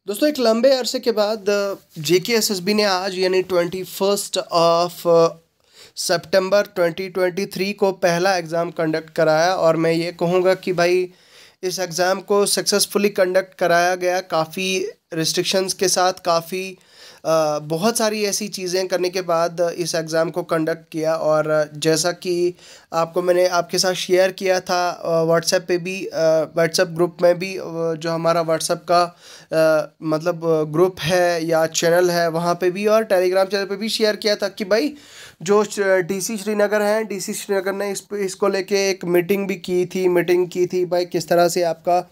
दोस्तों एक लंबे अरसे के बाद जेकेएसएसबी ने आज यानी 21 ऑफ सितंबर 2023 को पहला एग्ज़ाम कंडक्ट कराया और मैं ये कहूँगा कि भाई इस एग्ज़ाम को सक्सेसफुली कंडक्ट कराया गया। काफ़ी रिस्ट्रिक्शंस के साथ काफ़ी बहुत सारी ऐसी चीज़ें करने के बाद इस एग्ज़ाम को कंडक्ट किया। और जैसा कि आपको मैंने आपके साथ शेयर किया था व्हाट्सएप पे भी, व्हाट्सएप ग्रुप में भी, जो हमारा व्हाट्सएप का मतलब ग्रुप है या चैनल है वहाँ पे भी, और टेलीग्राम चैनल पे भी शेयर किया था कि भाई जो डीसी श्रीनगर हैं, डीसी श्रीनगर ने इसको लेके एक मीटिंग की थी भाई किस तरह से आपका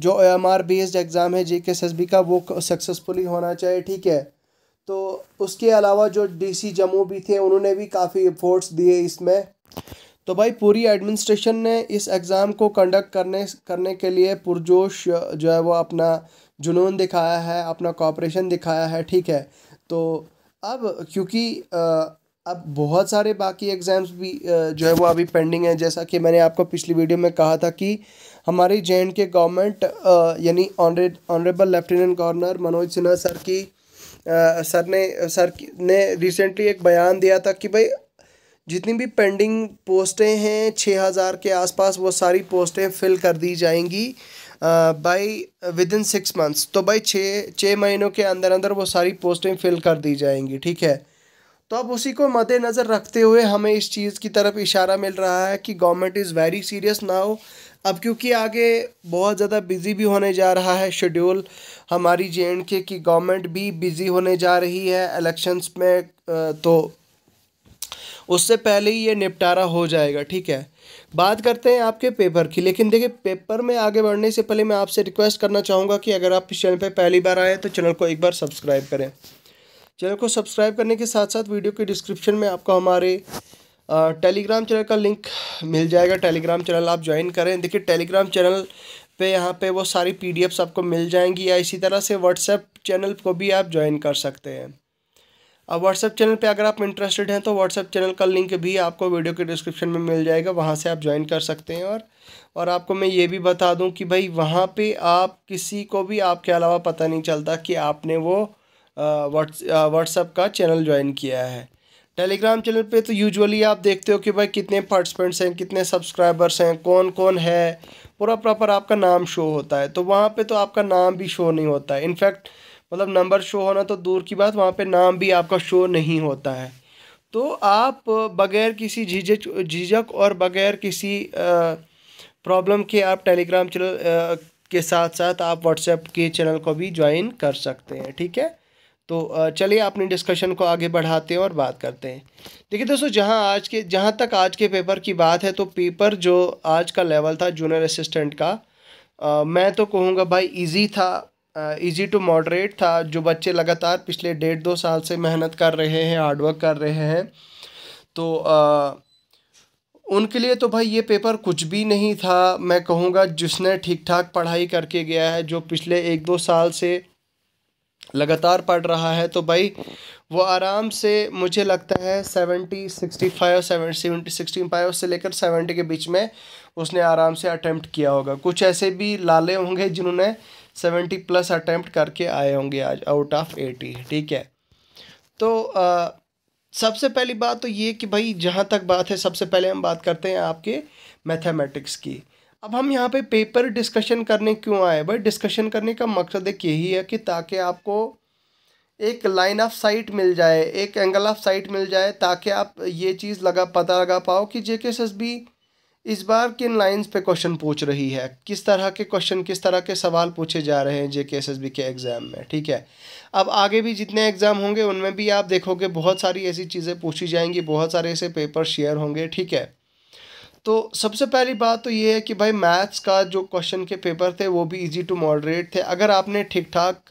जो OMR बेस्ड एग्ज़ाम है जेकेएसएसबी का वो सक्सेसफुली होना चाहिए। ठीक है, तो उसके अलावा जो डीसी जम्मू भी थे उन्होंने भी काफ़ी एफर्ट्स दिए इसमें। तो भाई पूरी एडमिनिस्ट्रेशन ने इस एग्ज़ाम को कंडक्ट करने के लिए पुरजोश जो है वो अपना जुनून दिखाया है, अपना कोऑपरेशन दिखाया है। ठीक है, तो अब क्योंकि अब बहुत सारे बाकी एग्ज़ाम्स भी जो है वो अभी पेंडिंग है। जैसा कि मैंने आपको पिछली वीडियो में कहा था कि हमारी JNK गवर्नमेंट यानी honourable lieutenant governor Manoj Sinha sir ने रिसेंटली एक बयान दिया था कि भाई जितनी भी पेंडिंग पोस्टें हैं 6000 के आसपास वो सारी पोस्टें फिल कर दी जाएंगी बाई विदिन 6 मंथ्स। तो भाई छः महीनों के अंदर अंदर वो सारी पोस्टें फिल कर दी जाएंगी। ठीक है, तो अब उसी को मद्देनज़र रखते हुए हमें इस चीज़ की तरफ इशारा मिल रहा है कि government is very serious now. अब क्योंकि आगे बहुत ज़्यादा बिज़ी भी होने जा रहा है शेड्यूल, हमारी JNK की गवर्नमेंट भी बिज़ी होने जा रही है इलेक्शंस में, तो उससे पहले ही ये निपटारा हो जाएगा। ठीक है, बात करते हैं आपके पेपर की। लेकिन देखिए, पेपर में आगे बढ़ने से पहले मैं आपसे रिक्वेस्ट करना चाहूँगा कि अगर आप इस चैनल पे पहली बार आए तो चैनल को एक बार सब्सक्राइब करें। चैनल को सब्सक्राइब करने के साथ साथ वीडियो के डिस्क्रिप्शन में आपको हमारे टेलीग्राम चैनल का लिंक मिल जाएगा। टेलीग्राम चैनल आप ज्वाइन करें। देखिए टेलीग्राम चैनल पे यहाँ पे वो सारी PDFs आपको मिल जाएंगी, या इसी तरह से व्हाट्सएप चैनल को भी आप ज्वाइन कर सकते हैं। अब व्हाट्सएप चैनल पे अगर आप इंटरेस्टेड हैं तो व्हाट्सएप चैनल का लिंक भी आपको वीडियो के डिस्क्रिप्शन में मिल जाएगा, वहाँ से आप ज्वाइन कर सकते हैं। और आपको मैं ये भी बता दूं कि भाई वहाँ पे आप किसी को भी आपके अलावा पता नहीं चलता कि आपने वो व्हाट्सएप का चैनल ज्वाइन किया है। टेलीग्राम चैनल पे तो यूजुअली आप देखते हो कि भाई कितने पार्टिसिपेंट्स हैं, कितने सब्सक्राइबर्स हैं, कौन कौन है, पूरा प्रॉपर आपका नाम शो होता है। तो वहाँ पे तो आपका नाम भी शो नहीं होता है। इनफैक्ट मतलब नंबर शो होना तो दूर की बात, वहाँ पे नाम भी आपका शो नहीं होता है। तो आप बगैर किसी झिझक और बगैर किसी प्रॉब्लम के आप टेलीग्राम चैनल के साथ साथ आप व्हाट्सएप के चैनल को भी ज्वाइन कर सकते हैं। ठीक है, तो चलिए अपनी डिस्कशन को आगे बढ़ाते हैं और बात करते हैं। देखिए दोस्तों, जहाँ तक आज के पेपर की बात है, तो पेपर जो आज का लेवल था जूनियर असिस्टेंट का, मैं तो कहूँगा भाई इजी था, इजी टू मॉडरेट था। जो बच्चे लगातार पिछले 1.5-2 साल से मेहनत कर रहे हैं, हार्डवर्क कर रहे हैं, तो उनके लिए तो भाई ये पेपर कुछ भी नहीं था। मैं कहूँगा जिसने ठीक ठाक पढ़ाई करके गया है, जो पिछले 1-2 साल से लगातार पढ़ रहा है, तो भाई वो आराम से, मुझे लगता है 65 से लेकर 70 के बीच में उसने आराम से अटेम्प्ट किया होगा। कुछ ऐसे भी लाले होंगे जिन्होंने 70+ अटेम्प्ट करके आए होंगे आज आउट ऑफ 80। ठीक है, तो सबसे पहली बात तो ये कि भाई जहाँ तक बात है, सबसे पहले हम बात करते हैं आपके मैथमेटिक्स की। अब हम यहाँ पे पेपर डिस्कशन करने क्यों आए भाई? डिस्कशन करने का मकसद एक यही है कि ताकि आपको एक लाइन ऑफ साइट मिल जाए, एक एंगल ऑफ साइट मिल जाए, ताकि आप ये चीज़ पता लगा पाओ कि जेकेएसएसबी इस बार किन लाइंस पे क्वेश्चन पूछ रही है, किस तरह के क्वेश्चन, किस तरह के सवाल पूछे जा रहे हैं जेकेएसएसबी के एग्ज़ाम में। ठीक है, अब आगे भी जितने एग्ज़ाम होंगे उनमें भी आप देखोगे बहुत सारी ऐसी चीज़ें पूछी जाएंगी, बहुत सारे ऐसे पेपर शेयर होंगे। ठीक है, तो सबसे पहली बात तो ये है कि भाई मैथ्स का जो क्वेश्चन के पेपर थे वो भी इजी टू मॉडरेट थे। अगर आपने ठीक ठाक,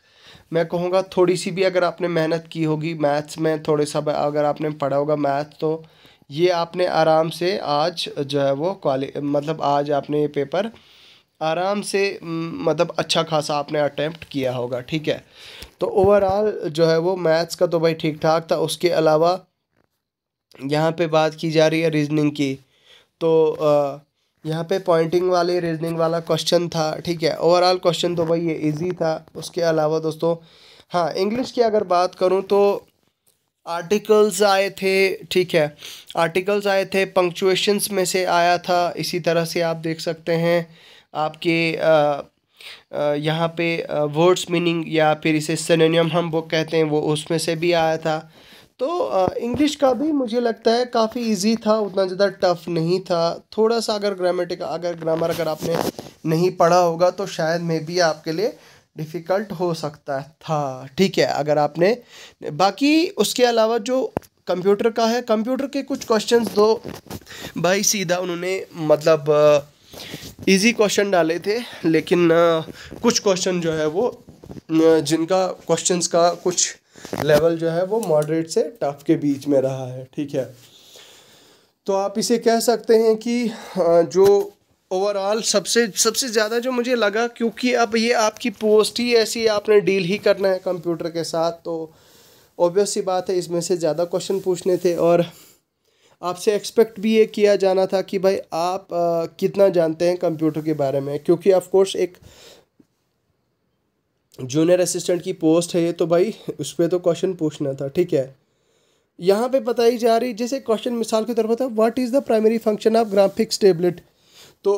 मैं कहूँगा थोड़ी सी भी अगर आपने मेहनत की होगी मैथ्स में, थोड़े सा अगर आपने पढ़ा होगा मैथ्स, तो ये आपने आराम से आज जो है वो मतलब आज आपने ये पेपर आराम से मतलब अच्छा खासा आपने अटेम्प्ट किया होगा। ठीक है, तो ओवरऑल जो है वो मैथ्स का तो भाई ठीक ठाक था। उसके अलावा यहाँ पे बात की जा रही है रीजनिंग की, तो यहाँ पे पॉइंटिंग वाले रीजनिंग वाला क्वेश्चन था, ठीक है। ओवरऑल क्वेश्चन तो भाई ये इजी था। उसके अलावा दोस्तों, हाँ, इंग्लिश की अगर बात करूँ तो आर्टिकल्स आए थे, ठीक है, आर्टिकल्स आए थे, पंक्चुएशंस में से आया था। इसी तरह से आप देख सकते हैं आपके यहाँ पे वर्ड्स मीनिंग या फिर इसे सिनोनिम हम वो कहते हैं, वो उसमें से भी आया था। तो इंग्लिश का भी मुझे लगता है काफ़ी इजी था, उतना ज़्यादा टफ नहीं था। थोड़ा सा अगर ग्रामर अगर आपने नहीं पढ़ा होगा तो शायद मे बी आपके लिए डिफ़िकल्ट हो सकता था, ठीक है, अगर आपने। बाकी उसके अलावा जो कंप्यूटर का है, कंप्यूटर के कुछ क्वेश्चंस दो भाई सीधा उन्होंने मतलब इजी क्वेश्चन डाले थे, लेकिन कुछ क्वेश्चन जो है वो जिनका क्वेश्चंस का कुछ लेवल जो है वो मॉडरेट से टफ के बीच में रहा है, ठीक है। तो आप इसे कह सकते हैं कि जो ओवरऑल सबसे सबसे ज़्यादा जो मुझे लगा, क्योंकि अब ये आपकी पोस्ट ही ऐसी, आपने डील ही करना है कंप्यूटर के साथ, तो ऑब्वियस सी बात है इसमें से ज़्यादा क्वेश्चन पूछने थे। और आपसे एक्सपेक्ट भी ये किया जाना था कि भाई आप कितना जानते हैं कंप्यूटर के बारे में, क्योंकि ऑफ कोर्स एक जूनियर असिस्टेंट की पोस्ट है ये, तो भाई उस पर तो क्वेश्चन पूछना था, ठीक है। यहाँ पे बताई जा रही, जैसे क्वेश्चन मिसाल के तौर पर था, what is the primary function of graphics tablet. तो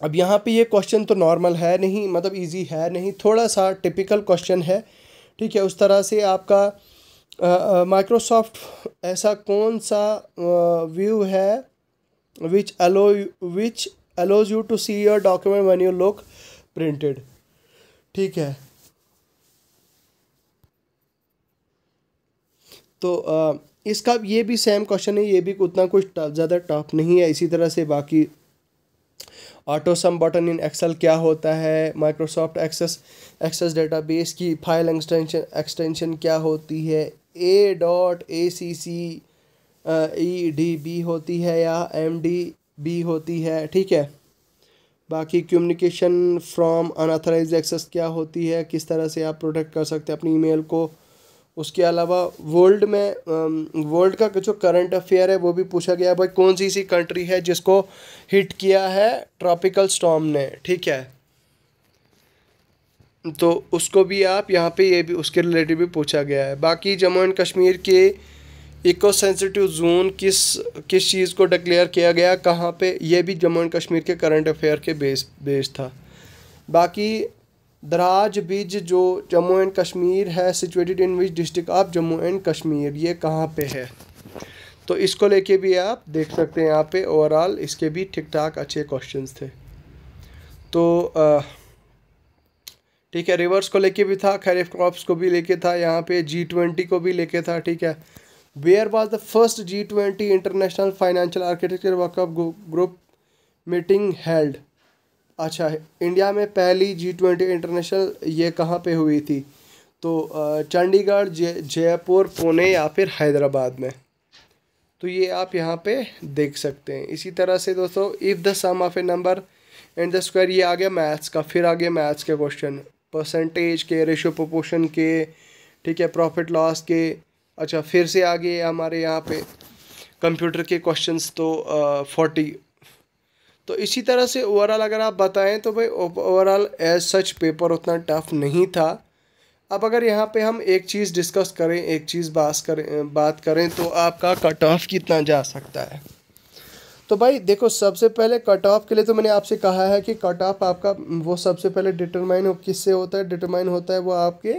अब यहाँ पे ये क्वेश्चन तो नॉर्मल है नहीं, मतलब इजी है नहीं, थोड़ा सा टिपिकल क्वेश्चन है, ठीक है। उस तरह से आपका माइक्रोसॉफ्ट ऐसा कौन सा व्यू है which allows you to see your document when you look printed, ठीक है। तो इसका ये भी सेम क्वेश्चन है, ये भी उतना कुछ ज़्यादा टफ नहीं है। इसी तरह से बाकी auto sum button in Excel क्या होता है, माइक्रोसॉफ्ट एक्सेस डेटाबेस की फाइल एक्सटेंशन क्या होती है, ACC/EDB होती है या MDB होती है, ठीक है। बाकी कम्युनिकेशन फ्रॉम अनऑथराइज्ड एक्सेस क्या होती है, किस तरह से आप प्रोटेक्ट कर सकते हैं अपनी ईमेल को। उसके अलावा वर्ल्ड का जो करंट अफेयर है वो भी पूछा गया है, भाई कौन सी कंट्री है जिसको हिट किया है ट्रॉपिकल स्टॉर्म ने, ठीक है। तो उसको भी आप यहाँ पे ये भी उसके रिलेटेड भी पूछा गया है। बाकी जम्मू एंड कश्मीर के इको सेंसिटिव जोन किस चीज़ को डिक्लेयर किया गया, कहाँ पे, ये भी जम्मू एंड कश्मीर के करंट अफेयर के बेस था। बाकी दराज बिज जो जम्मू एंड कश्मीर है, situated in which district of Jammu and Kashmir, ये कहाँ पे है, तो इसको लेके भी आप देख सकते हैं। यहाँ पे ओवरऑल इसके भी ठीक ठाक अच्छे क्वेश्चंस थे। तो ठीक है, रिवर्स को लेके भी था, खैरिफ क्रॉप्स को भी लेके था, यहाँ पे G20 को भी लेके था, ठीक है। Where was the first G20 international financial architecture working group meeting held. अच्छा, इंडिया में पहली G20 इंटरनेशनल ये कहाँ पे हुई थी, तो चंडीगढ़, जयपुर, पुणे या फिर हैदराबाद में। तो ये आप यहाँ पे देख सकते हैं। इसी तरह से दोस्तों, if the sum of a number and the square, ये आ गया मैथ्स का। फिर आगे मैथ्स के क्वेश्चन, परसेंटेज के, रेशो प्रोपोर्शन के, ठीक है, प्रॉफिट लॉस के। अच्छा, फिर से आगे हमारे यहाँ पे कंप्यूटर के क्वेश्चंस तो 40। तो इसी तरह से ओवरऑल अगर आप बताएं तो भाई ओवरऑल एज सच पेपर उतना टफ नहीं था। अब अगर यहाँ पे हम एक चीज़ डिस्कस करें, एक चीज़ बात करें तो आपका कट ऑफ कितना जा सकता है। तो भाई देखो, सबसे पहले कट ऑफ के लिए तो मैंने आपसे कहा है कि कट ऑफ आपका वो सबसे पहले डिटरमाइन किससे होता है, डिटरमाइन होता है वो आपके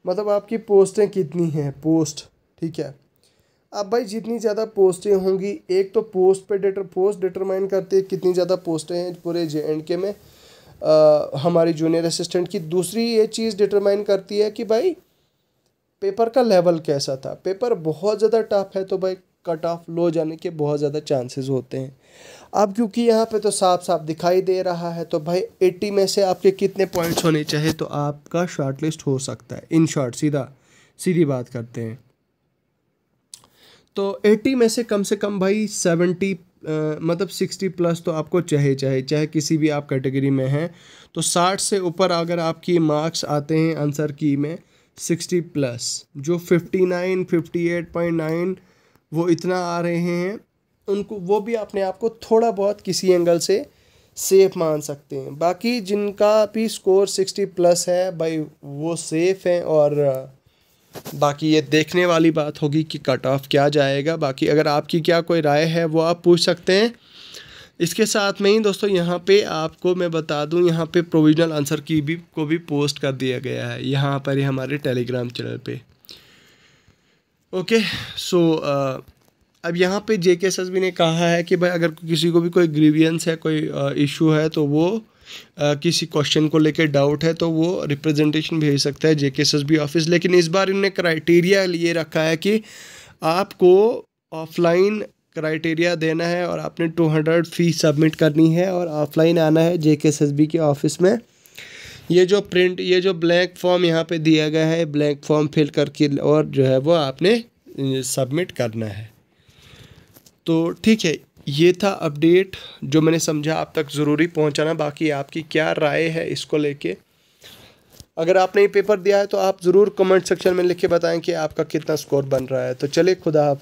मतलब आपकी पोस्टें कितनी हैं, पोस्ट, ठीक है। अब भाई जितनी ज़्यादा पोस्टें होंगी, एक तो पोस्ट डिटरमाइन करती है कितनी ज़्यादा पोस्टें हैं पूरे JNK में हमारी जूनियर असिस्टेंट की। दूसरी ये चीज़ डिटरमाइन करती है कि भाई पेपर का लेवल कैसा था। पेपर बहुत ज़्यादा टफ है तो भाई कट ऑफ लो जाने के बहुत ज़्यादा चांसेस होते हैं। अब क्योंकि यहाँ पे तो साफ साफ दिखाई दे रहा है, तो भाई 80 में से आपके कितने पॉइंट्स होने चाहिए तो आपका शॉर्ट लिस्ट हो सकता है। इन शॉर्ट सीधी बात करते हैं तो 80 में से कम भाई 70 मतलब 60 प्लस तो आपको चाहे किसी भी आप कैटेगरी में हैं। तो 60 से ऊपर अगर आपकी मार्क्स आते हैं आंसर की में 60 प्लस, जो 59 58.9 वो इतना आ रहे हैं उनको वो भी अपने आप को थोड़ा बहुत किसी एंगल से सेफ मान सकते हैं। बाकी जिनका भी स्कोर 60+ है भाई वो सेफ हैं, और बाकी ये देखने वाली बात होगी कि कट ऑफ क्या जाएगा। बाकी अगर आपकी क्या कोई राय है वो आप पूछ सकते हैं। इसके साथ में ही दोस्तों यहाँ पे आपको मैं बता दूँ, यहाँ पे प्रोविजनल आंसर की भी पोस्ट कर दिया गया है यहाँ पर ही हमारे टेलीग्राम चैनल पे। ओके, सो अब यहाँ पे JKSSB ने कहा है कि भाई अगर किसी को भी कोई ग्रीवियंस है, कोई इशू है, तो वो किसी क्वेश्चन को लेकर डाउट है तो वो रिप्रेजेंटेशन भेज सकता है JKSSB ऑफिस। लेकिन इस बार इन्होंने क्राइटेरिया ये रखा है कि आपको ऑफलाइन क्राइटेरिया देना है और आपने 200 फीस सबमिट करनी है और ऑफलाइन आना है JKSSB के ऑफिस में। ये जो ब्लैंक फॉर्म यहाँ पे दिया गया है, ब्लैंक फॉर्म फिल करके और जो है वो आपने सबमिट करना है। तो ठीक है, ये था अपडेट जो मैंने समझा आप तक ज़रूरी पहुंचाना। बाकी आपकी क्या राय है इसको लेके? अगर आपने ये पेपर दिया है तो आप ज़रूर कमेंट सेक्शन में लिख के बताएं कि आपका कितना स्कोर बन रहा है। तो चलिए, खुदा हाफिज़।